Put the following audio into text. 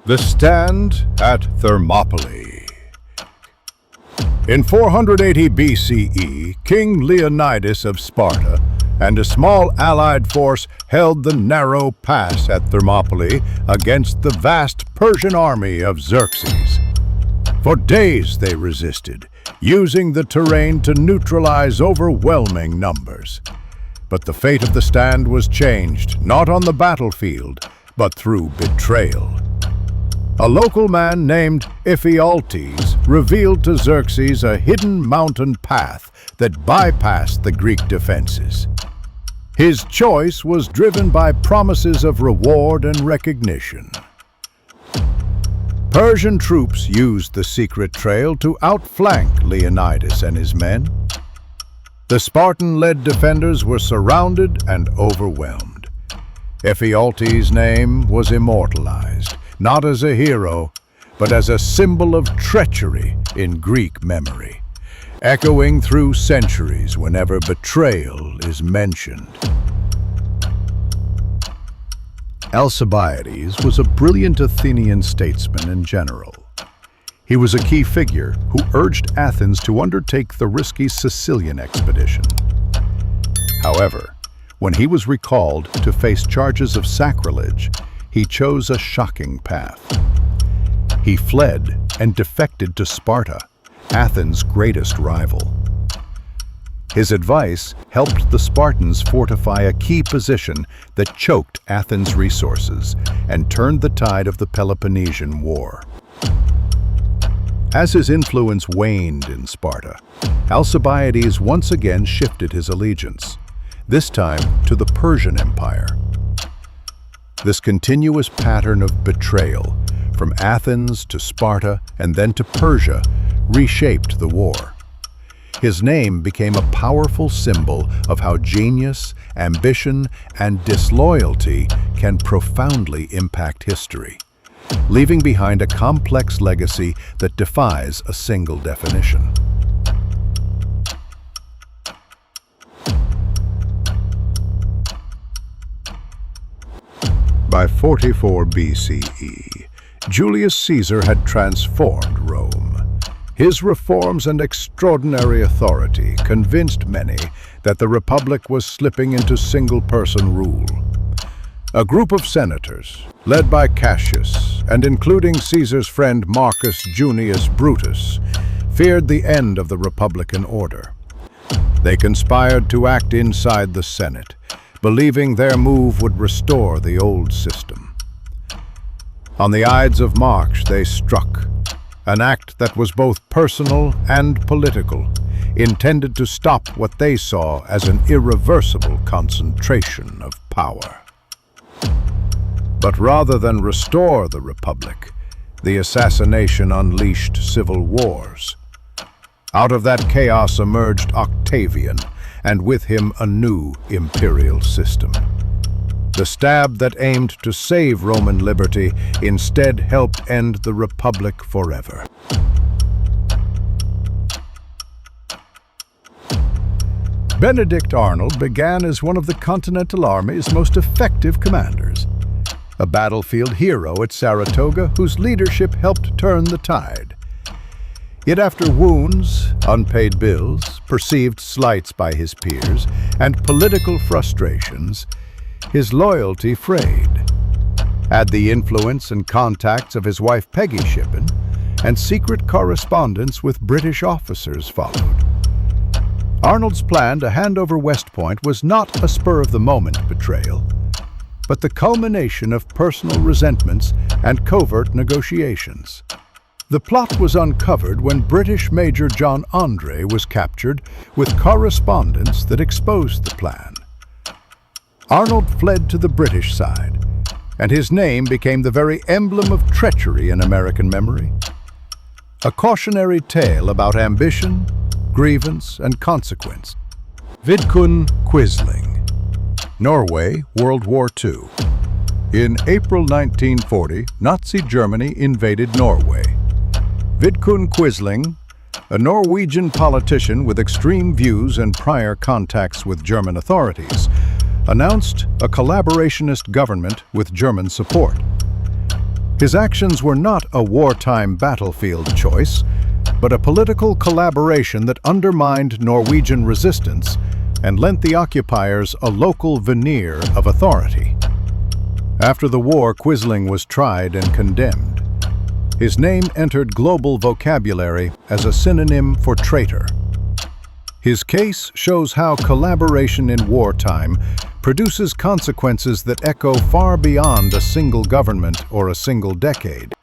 The Stand at Thermopylae. In 480 BCE, King Leonidas of Sparta and a small allied force held the narrow pass at Thermopylae against the vast Persian army of Xerxes. For days they resisted, using the terrain to neutralize overwhelming numbers. But the fate of the stand was changed, not on the battlefield, but through betrayal. A local man named Alcibiades revealed to Xerxes a hidden mountain path that bypassed the Greek defenses. His choice was driven by promises of reward and recognition. Persian troops used the secret trail to outflank Leonidas and his men. The Spartan-led defenders were surrounded and overwhelmed. Alcibiades' name was immortalized, not as a hero, but as a symbol of treachery in Greek memory, echoing through centuries whenever betrayal is mentioned. Alcibiades was a brilliant Athenian statesman and general. He was a key figure who urged Athens to undertake the risky Sicilian expedition. However, when he was recalled to face charges of sacrilege, he chose a shocking path. He fled and defected to Sparta, Athens' greatest rival. His advice helped the Spartans fortify a key position that choked Athens' resources and turned the tide of the Peloponnesian War. As his influence waned in Sparta, Alcibiades once again shifted his allegiance, this time to the Persian Empire. This continuous pattern of betrayal, from Athens to Sparta and then to Persia, reshaped the war. His name became a powerful symbol of how genius, ambition, and disloyalty can profoundly impact history, leaving behind a complex legacy that defies a single definition. By 44 BCE, Julius Caesar had transformed Rome. His reforms and extraordinary authority convinced many that the Republic was slipping into single-person rule. A group of senators, led by Cassius and including Caesar's friend Marcus Junius Brutus, feared the end of the Republican order. They conspired to act inside the Senate, believing their move would restore the old system. On the Ides of March, they struck, an act that was both personal and political, intended to stop what they saw as an irreversible concentration of power. But rather than restore the Republic, the assassination unleashed civil wars. Out of that chaos emerged Octavian, and with him a new imperial system. The stab that aimed to save Roman liberty instead helped end the Republic forever. Benedict Arnold began as one of the Continental Army's most effective commanders, a battlefield hero at Saratoga whose leadership helped turn the tide. Yet after wounds, unpaid bills, perceived slights by his peers, and political frustrations, his loyalty frayed. Add the influence and contacts of his wife Peggy Shippen, and secret correspondence with British officers followed. Arnold's plan to hand over West Point was not a spur-of-the-moment betrayal, but the culmination of personal resentments and covert negotiations. The plot was uncovered when British Major John Andre was captured with correspondence that exposed the plan. Arnold fled to the British side, and his name became the very emblem of treachery in American memory. A cautionary tale about ambition, grievance, and consequence. Vidkun Quisling. Norway, World War II. In April 1940, Nazi Germany invaded Norway. Vidkun Quisling, a Norwegian politician with extreme views and prior contacts with German authorities, announced a collaborationist government with German support. His actions were not a wartime battlefield choice, but a political collaboration that undermined Norwegian resistance and lent the occupiers a local veneer of authority. After the war, Quisling was tried and condemned. His name entered global vocabulary as a synonym for traitor. His case shows how collaboration in wartime produces consequences that echo far beyond a single government or a single decade.